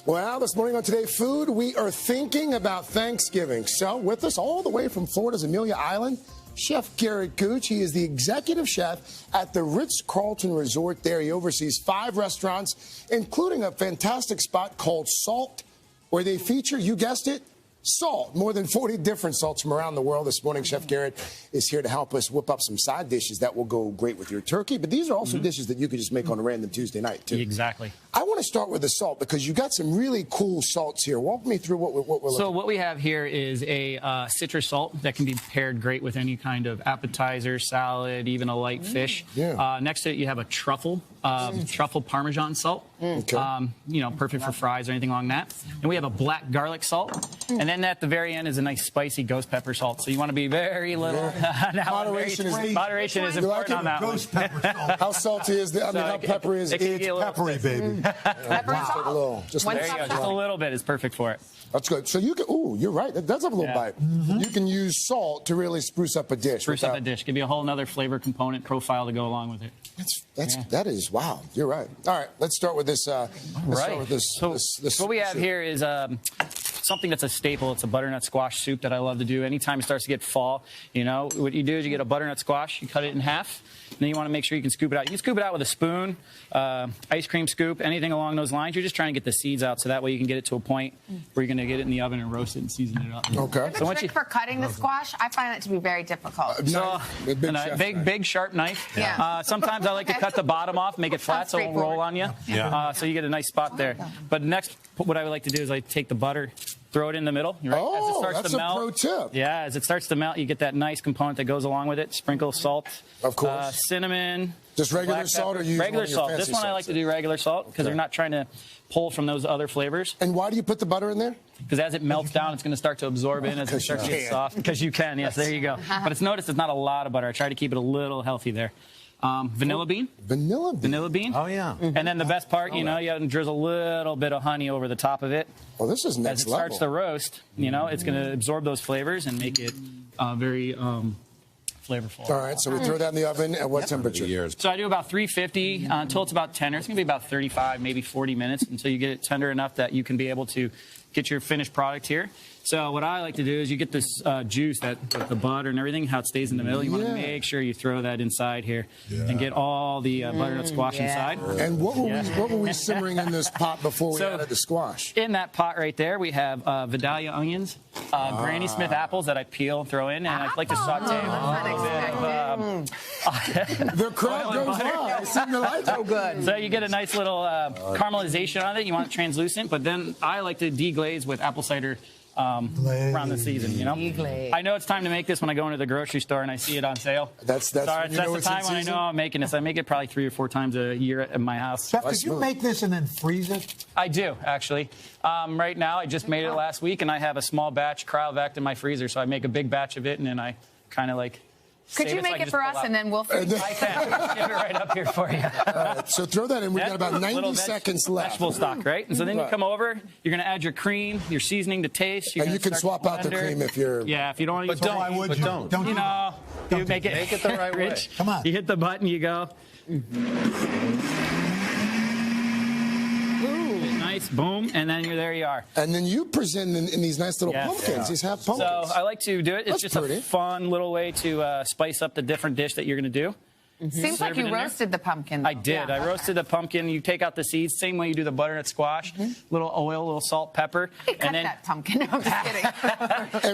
Well, this morning on Today Food, we are thinking about Thanksgiving. So, with us all the way from Florida's Amelia Island, Chef Garrett Gooch. He is the executive chef at the Ritz-Carlton Resort there. He oversees 5 restaurants, including a fantastic spot called Salt, where they feature, you guessed it, salt. More than 40 different salts from around the world. This morning, Chef Garrett is here to help us whip up some side dishes that will go great with your turkey. But these are also dishes that you could just make on a random Tuesday night, too. Exactly. I want to start with the salt because you got some really cool salts here. Walk me through what we're looking at. So what we have here is a citrus salt that can be paired great with any kind of appetizer, salad, even a light fish. Yeah. Next to it, you have a truffle Parmesan salt. Okay. You know, perfect for fries or anything along that. And we have a black garlic salt. And then at the very end is a nice spicy ghost pepper salt. So you want to be very little. Moderation is important on that ghost pepper salt. How salty is that? I mean, how peppery is it? It's peppery, baby. Pepper and salt. Just There you go. Just a little bit is perfect for it. That's good. So you can, ooh, you're right. That does have a little bite. You can use salt to really spruce up a dish. Spruce up a dish. Give you a whole other flavor component profile to go along with it. That is, wow, you're right. All right, let's start with this. So what we have here is something that's a staple. It's a butternut squash soup that I love to do. Anytime it starts to get fall, you know, what you do is you get a butternut squash, you cut it in half, and then you want to make sure you can scoop it out. You can scoop it out with a spoon, ice cream scoop, anything along those lines. You're just trying to get the seeds out so that way you can get it to a point where you're going to get it in the oven and roast it and season it up. Okay. The trick for cutting the squash, I find that to be very difficult. Big sharp knife. Yeah. Sometimes I like to cut the bottom off, make it flat so it won't roll on you. So you get a nice spot there. But next, what I would like to do is I take the butter, throw it in the middle. Right? Oh, as it starts that's to melt, a pro tip. Yeah, as it starts to melt, you get that nice component that goes along with it. Sprinkle salt. Of course. Cinnamon. Just regular salt or use regular salt. This one I like to do regular salt because they're not trying to pull from those other flavors. And why do you put the butter in there? Because as it melts down, it's going to start to absorb in as it starts to get soft. Because you can, yes, there you go. But it's noticed it's not a lot of butter. I try to keep it a little healthy there. Vanilla bean. Vanilla bean. Oh, yeah. And then the best part, you know, you drizzle a little bit of honey over the top of it. Well, this is next level. As it starts to roast, you know, it's going to absorb those flavors and make it very flavorful. All right, so we throw that in the oven at what temperature? So I do about 350 until it's about tender. It's going to be about 35, maybe 40 minutes until you get it tender enough that you can be able to get your finished product here. So what I like to do is you get this juice, the butter and everything, how it stays in the middle. You want to make sure you throw that inside here and get all the butternut squash inside. And what were we simmering in this pot before we added the squash? In that pot right there, we have Vidalia onions, Granny Smith apples that I peel and throw in, and I like to saute The crowd goes wild. I see the lights. So good. So you get a nice little caramelization on it. You want it translucent, but then I like to deglaze with apple cider around the season, you know. I know it's time to make this when I go into the grocery store and I see it on sale. That's the time when I know I'm making this. I make it probably 3 or 4 times a year at my house. Chef, did you make this and then freeze it? I do, actually. Right now, I just made it last week, and I have a small batch cryovac in my freezer, so I make a big batch of it, and then I kind of like... Could you make it for us, and then we'll freeze it? I can. Give it right up here for you. All right, so throw that in. We've got about 90 seconds left. Vegetable stock, right? And so then you come over. You're going to add your cream, your seasoning to taste. And you can swap out the cream if you're... Yeah, if you don't want to use... But why would you? Don't you know, you make it the right way. Come on. You hit the button, you go. Boom, and then there you are. And then you present in these nice little pumpkins, these half pumpkins. So I like to do it. It's just a fun little way to spice up the different dish that you're going to do. Seems like you roasted the pumpkin. I did. Yeah. I roasted the pumpkin. You take out the seeds, same way you do the butternut squash. Little oil, little salt, pepper. And then that pumpkin. I'm just kidding.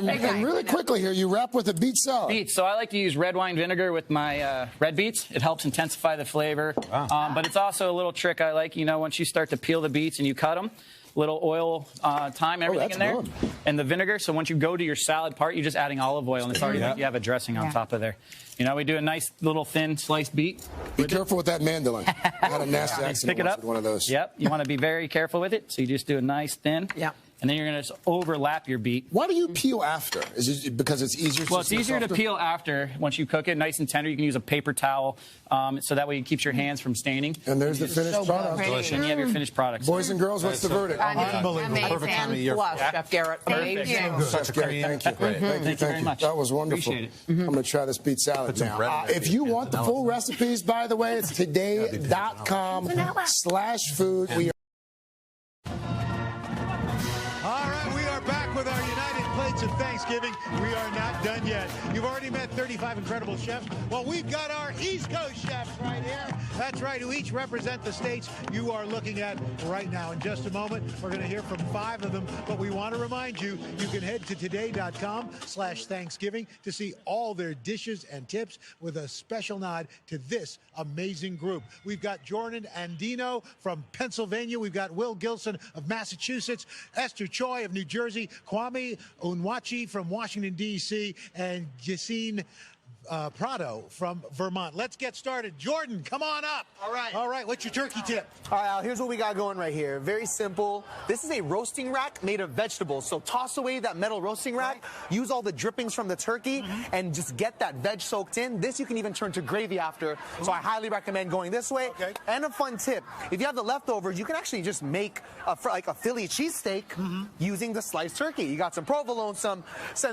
and really quickly here, you wrap with a beet salad. Beets. So I like to use red wine vinegar with my red beets. It helps intensify the flavor. Wow. But it's also a little trick I like. You know, once you start to peel the beets and you cut them, little oil, thyme, everything in there, and the vinegar. So once you go to your salad part, you're just adding olive oil, and it's already like you have a dressing on top of there. You know, we do a nice little thin sliced beet. Be careful with that mandolin. I had a nasty accident Pick it up. with one of those. Yep, you want to be very careful with it. So you just do a nice thin. Yep. And then you're going to overlap your beet. Why do you peel after? Is it because it's easier? Well, it's easier to peel after. Once you cook it nice and tender, you can use a paper towel, so that way it keeps your hands from staining. And there's the finished product. And you have your finished product. Boys and girls, what's the verdict? Unbelievable. Perfect time of year. Chef Garrett. Thank you. Chef Garrett, thank you. Thank you very much. That was wonderful. Appreciate it. I'm going to try this beet salad now. If you want the full recipes, by the way, it's today.com/food. plates of Thanksgiving. We are not done yet. You've already met 35 incredible chefs. Well, we've got our East Coast chefs right here. That's right, who each represent the states you are looking at right now. In just a moment, we're going to hear from 5 of them, but we want to remind you, you can head to today.com/Thanksgiving to see all their dishes and tips with a special nod to this amazing group. We've got Jordan Andino from Pennsylvania. We've got Will Gilson of Massachusetts, Esther Choi of New Jersey, Kwame Unwachi from Washington, D.C., and Yassine Prado from Vermont. Let's get started. Jordan, come on up. All right. All right, what's your turkey tip? All right, Al, here's what we got going right here. Very simple. This is a roasting rack made of vegetables. So toss away that metal roasting rack, use all the drippings from the turkey, and just get that veg soaked in. This you can even turn to gravy after. So I highly recommend going this way. Okay. And a fun tip, if you have the leftovers, you can actually just make like a Philly cheesesteak using the sliced turkey. You got some provolone, send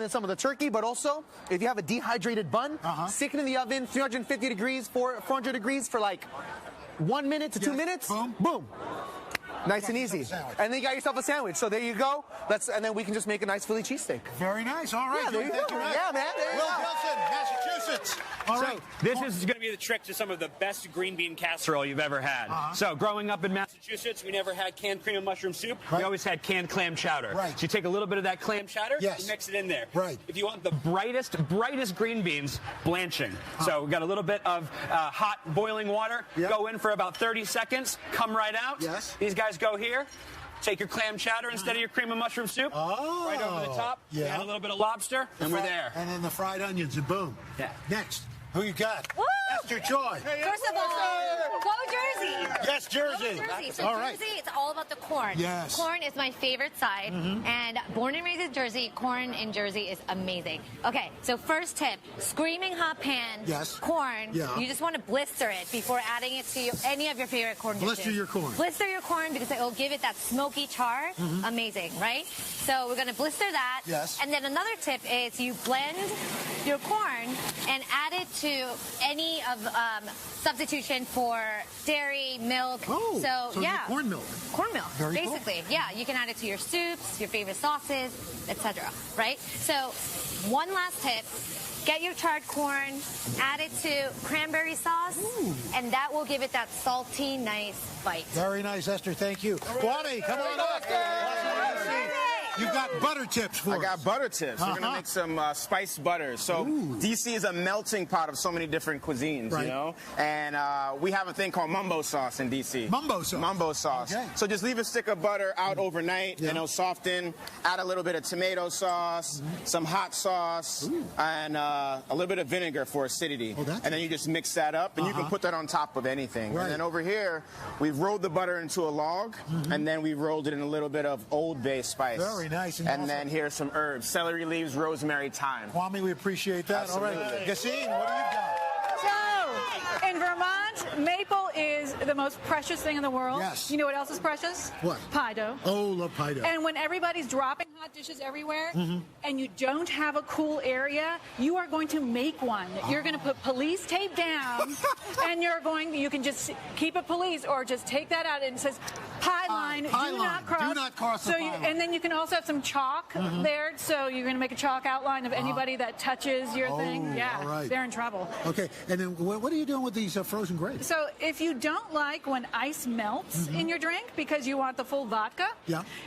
in some of the turkey, but also if you have a dehydrated bun, stick it in the oven, 350 degrees, 400 degrees for like 1 minute to 2 minutes. Boom. Boom. Nice and easy. And then you got yourself a sandwich. So there you go. And then we can just make a nice Philly cheesesteak. Very nice. All right. Yeah, there you go. Yeah, man. There you Will go. Gilson, Massachusetts. All right. This is going to be the trick to some of the best green bean casserole you've ever had. So growing up in Massachusetts, we never had canned cream and mushroom soup. We always had canned clam chowder. Right. So you take a little bit of that clam chowder, Yes. you mix it in there. Right. If you want the brightest green beans, blanching. So we got a little bit of hot boiling water. Go in for about 30 seconds. Come right out. Yes. These guys go here. Take your clam chowder instead of your cream and mushroom soup. Right over the top. Yeah. Add a little bit of lobster, and we're there. And then the fried onions, and boom. Yeah. Next, who you got? Woo! Esther Choi. First of all, go Jersey. Yes, Jersey. Go Jersey. So All right. Jersey, it's all about the corn. Yes. Corn is my favorite side. And born and raised in Jersey, corn in Jersey is amazing. Okay, so first tip, screaming hot pan, corn. Yeah. You just want to blister it before adding it to any of your favorite corn dishes. Blister your corn. Blister your corn because it will give it that smoky char. Amazing, right? So we're going to blister that. Yes. And then another tip is you blend your corn and add it to any of substitution for dairy, milk. Oh, so yeah, corn milk. Corn milk, Very cool. basically. Yeah, you can add it to your soups, your favorite sauces, etc. Right? So one last tip. Get your charred corn, add it to cranberry sauce, and that will give it that salty, nice bite. Very nice, Esther. Thank you. Kwame, come on up. You've got butter tips for us. I got butter tips. We're going to make some spiced butter. So D.C. is a melting pot of so many different cuisines, you know? And we have a thing called mumbo sauce in D.C. Mumbo sauce? Mumbo sauce. Okay. So just leave a stick of butter out overnight, and it'll soften. Add a little bit of tomato sauce, some hot sauce, and a little bit of vinegar for acidity. And then you just mix that up, and you can put that on top of anything. And then over here, we've rolled the butter into a log, and then we rolled it in a little bit of Old Bay spice. Very nice. And then here's some herbs: celery leaves, rosemary, thyme. Kwame, we appreciate that. Absolutely. All right. Yassine, what do you got? So, in Vermont, maple is the most precious thing in the world. Yes. You know what else is precious? What? Pie dough. Oh, love pie dough. And when everybody's dropping hot dishes everywhere, and you don't have a cool area, you are going to make one. You're going to put police tape down, and you can just keep a police, or just take that out, and it says, pie line, do not cross. Do not cross the pie line. And then you can also have some chalk there, so you're going to make a chalk outline of anybody that touches your thing. Yeah, all right. they're in trouble. Okay, and then what are you doing with these frozen grapes? So if you don't like when ice melts in your drink because you want the full vodka,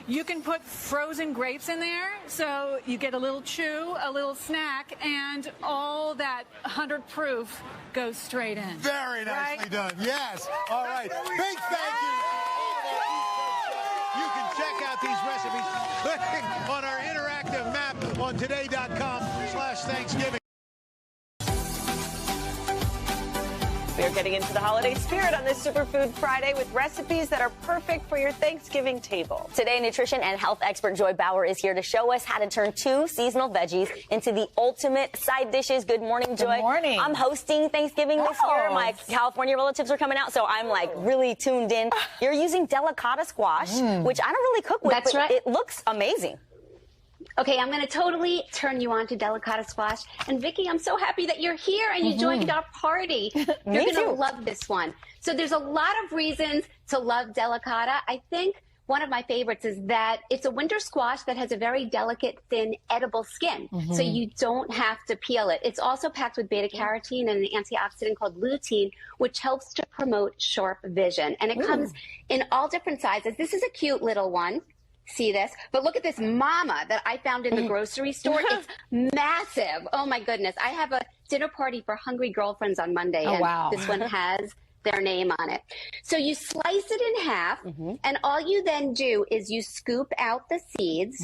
you can put frozen grapes in there, so you get a little chew, a little snack, and all that 100 proof goes straight in. Very nicely done. Yes. All right. Big thank you. You can check out these recipes clicking on our interactive map on today.com/Thanksgiving. We are getting into the holiday spirit on this Superfood Friday with recipes that are perfect for your Thanksgiving table. Today, nutrition and health expert Joy Bauer is here to show us how to turn 2 seasonal veggies into the ultimate side dishes. Good morning, Joy. Good morning. I'm hosting Thanksgiving this year. My California relatives are coming out, so I'm like really tuned in. You're using Delicata Squash, which I don't really cook with, That's but right. it looks amazing. Okay, I'm going to totally turn you on to Delicata Squash. And Vicki, I'm so happy that you're here and you joined our party. You're going to love this one. So there's a lot of reasons to love Delicata. I think one of my favorites is that it's a winter squash that has a very delicate, thin, edible skin. So you don't have to peel it. It's also packed with beta-carotene and an antioxidant called lutein, which helps to promote sharp vision. And it comes in all different sizes. This is a cute little one. See this? But look at this mama that I found in the grocery store. It's massive. Oh, my goodness. I have a dinner party for hungry girlfriends on Monday. And this one has their name on it. So you slice it in half, and all you then do is you scoop out the seeds,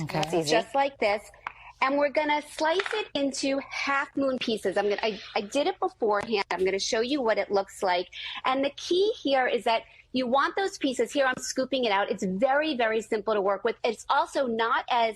just like this, and we're gonna slice it into half moon pieces. I did it beforehand. I'm gonna show you what it looks like. And the key here is that you want those pieces. Here I'm scooping it out. It's very, very simple to work with. It's also not as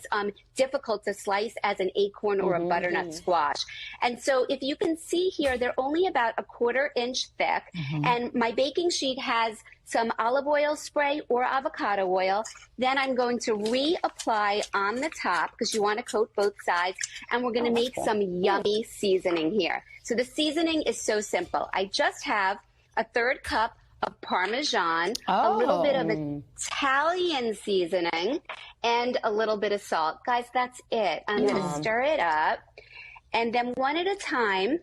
difficult to slice as an acorn or a butternut squash. And so if you can see here, they're only about 1/4 inch thick. And my baking sheet has some olive oil spray or avocado oil. Then I'm going to reapply on the top because you want to coat both sides. And we're going to make some yummy seasoning here. So the seasoning is so simple. I just have 1/3 cup of Parmesan, a little bit of Italian seasoning, and a little bit of salt. Guys, that's it. I'm going to stir it up. And then one at a time,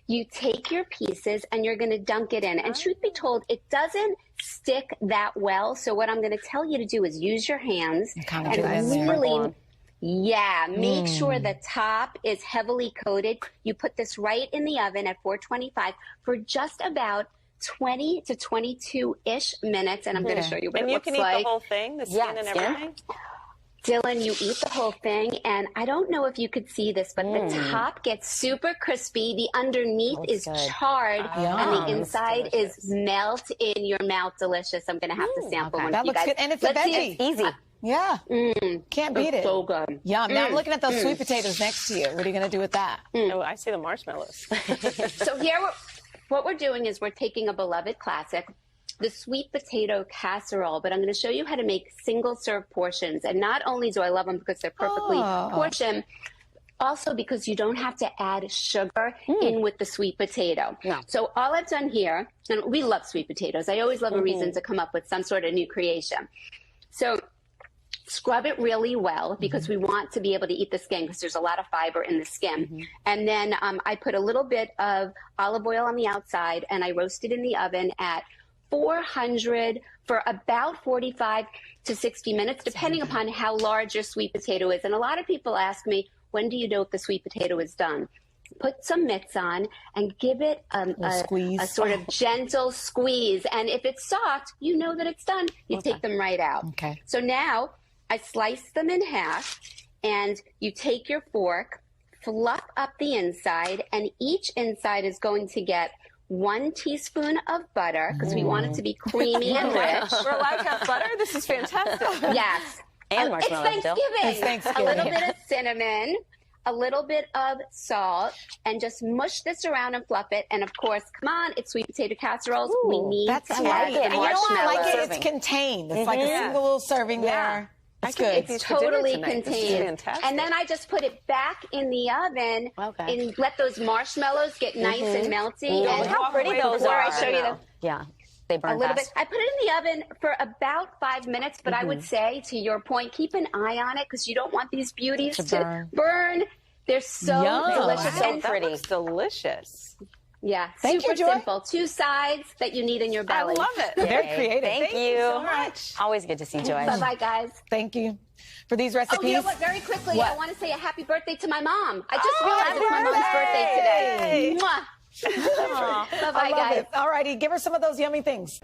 you take your pieces and you're going to dunk it in. And truth be told, it doesn't stick that well. So what I'm going to tell you to do is use your hands and really, make sure the top is heavily coated. You put this right in the oven at 425 for just about 20 to 22-ish minutes, and I'm going to show you what it looks like. And you can eat the whole thing, the skin and everything? Dylan, you eat the whole thing, and I don't know if you could see this, but the top gets super crispy, the underneath is charred, and the inside is melt in your mouth. Delicious. I'm going to have to sample one that for you looks guys. good, and it's a veggie. Easy. Can't beat it. So good. Yum. Now I'm looking at those sweet potatoes next to you. What are you going to do with that? Oh, I see the marshmallows. So here what we're doing is we're taking a beloved classic, the sweet potato casserole, but I'm going to show you how to make single-serve portions. And not only do I love them because they're perfectly portioned, also because you don't have to add sugar in with the sweet potato. So all I've done here, and we love sweet potatoes. I always love a reason to come up with some sort of new creation. So scrub it really well because we want to be able to eat the skin because there's a lot of fiber in the skin. And then I put a little bit of olive oil on the outside and I roast it in the oven at 400 for about 45 to 60 minutes, depending upon how large your sweet potato is. And a lot of people ask me, when do you know if the sweet potato is done? Put some mitts on and give it a sort of gentle squeeze. And if it's soft, you know that it's done. You take them right out. So now I slice them in half, and you take your fork, fluff up the inside, and each inside is going to get 1 teaspoon of butter because we want it to be creamy and rich. We're allowed to have butter? This is fantastic. Yes. And It's Thanksgiving. It's Thanksgiving. A little bit of cinnamon, a little bit of salt, and just mush this around and fluff it. And of course, come on, it's sweet potato casseroles. We need to add the And you know what I like marshmallows. it? It's contained. It's like a single little serving there. It's good. It's totally contained. And then I just put it back in the oven and let those marshmallows get nice and melty. And how pretty those are. I show you them. Yeah, they burn a little fast. bit. I put it in the oven for about 5 minutes, but I would say, to your point, keep an eye on it because you don't want these beauties to burn. They're so delicious and pretty. That looks delicious. Yeah, Thank super you, Joy. simple. 2 sides that you need in your belly. I love it. Very creative. Thank you so much. Always good to see Joy. Bye-bye, guys. Thank you for these recipes. Oh, you know what? Very quickly, I want to say a happy birthday to my mom. I just realized it's my mom's birthday today. Mwah. Bye-bye, guys. All righty, give her some of those yummy things.